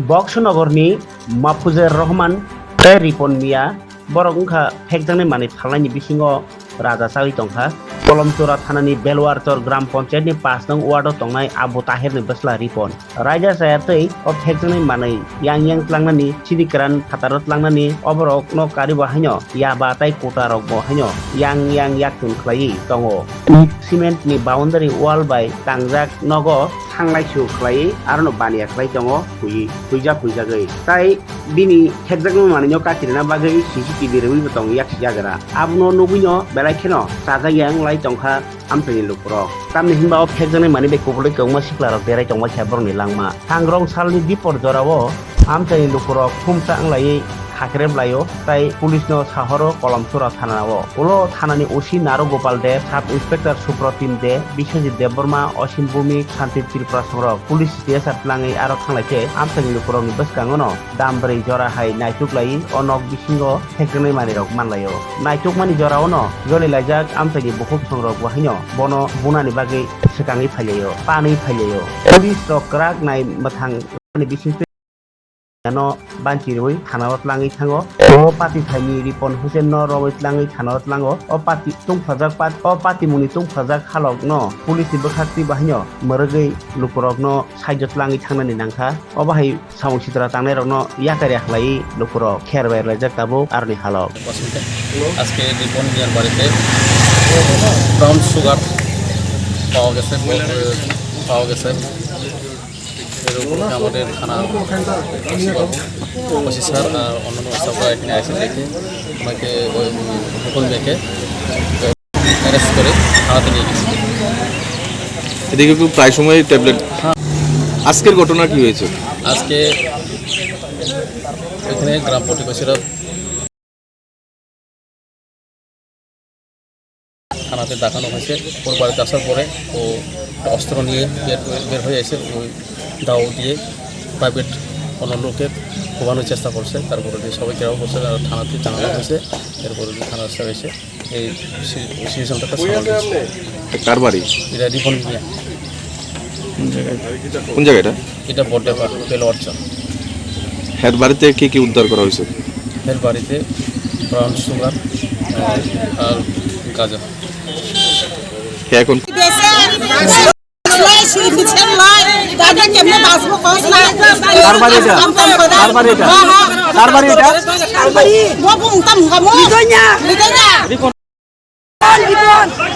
बक्सनगरनि माफुजु रहमान बै Ripon Mia borok wngkha Phekjaknai Manwi Phalthani bisingo raja Chaui Tongkha Kolomchura thanani Belwarchor gram panchayat ni 5 nong ward o tongnai Abu Tahir ni Bwsla Ripon raja saya tei o Phekjaknai Manwi yang tlangnani sidikran phatarot tlangnani oborok no karibo haino yaba tai kota rok bo haino yang yaktun khlai tongo cement ni boundary wall by tangjak nogo thanglaisu khlai arno baniya khlai tongo puijagoi tai bini Phekjaknai Manwi no kakirina bagai CCTV rewi botong yak jagara abno nubino belai kheno saja yang lai tongkha amtani lukro tamni himba o Phekjaknai Manwi be kubulai kongma siklarok berai tongma khabrong ni langma hangrong salni dipor jorao amtani lukro khumsa anglai hakreb layo tai police no sahoro Kolomchura thanao ulo thanani osi Naro Gopal de sub inspector Suprotim de Biswajit Deborma Osim Bhumi Shanti Tripura sorok police desar tlangai aro thanglaiche amtani lukro ni bwskangono dambrei jora hai naituklai onok bisingo Phekjaknai Manwi rok manlayo naitukmani jorao no joli laijak amtani bukhuk songrok wahino bono bunani bagai sekangi phailayo pani phailayo police rok krak nai mathang ni bising no banchi roi thanawat langai thango o pati thaini Ripon Hussein no roi langai thanawat lango o pati tungphajak o pati muni tungphajak khalok no police ni bwkhakti bahino morogai lukurok no saijot langai thangnani nangkha o bahai samung sitra tangnai rok no yakari akhlai lukurok kherbai laijak tabo arni halok আজকে রিপন মিয়ার বাড়িতে brown sugar পাওয়া গেছে আমাদের থানা OC sir আর অন্যান্য স্টাফরা এখানে এসে দেখে ওনাকে হুকুম দেখে অ্যারেস্ট করে থানাতে নিয়ে গেছে। এদিকে প্রায় সময় ট্যাবলেট আজকের ঘটনা কি হয়েছে? আজকে এখানে গ্রাম প্রতিবেশীরা থানাতে দেখানো হয়েছে ওর বাড়িতে আসার পরে ও অস্ত্র নিয়ে বের হয়ে এসে ওই দাও দিয়ে প্রাইভেট কোনো লোকে ঘুমানোর চেষ্টা করছে তারপরে সবাই কেউ করছে থানাতে জানানো হয়েছে এরপরে থানা স্টাফ এসে এই সিচুয়েশনটা কার বাড়ি? এটা রিপন মিয়া। কোন জায়গাটা? এটা বড়ডেপার বেলওয়ারচর। এর বাড়িতে কি উদ্ধার করা হয়েছে? এর বাড়িতে ব্রাউন সুগার আর গাঁজা। এখন কার বাড়ি এটা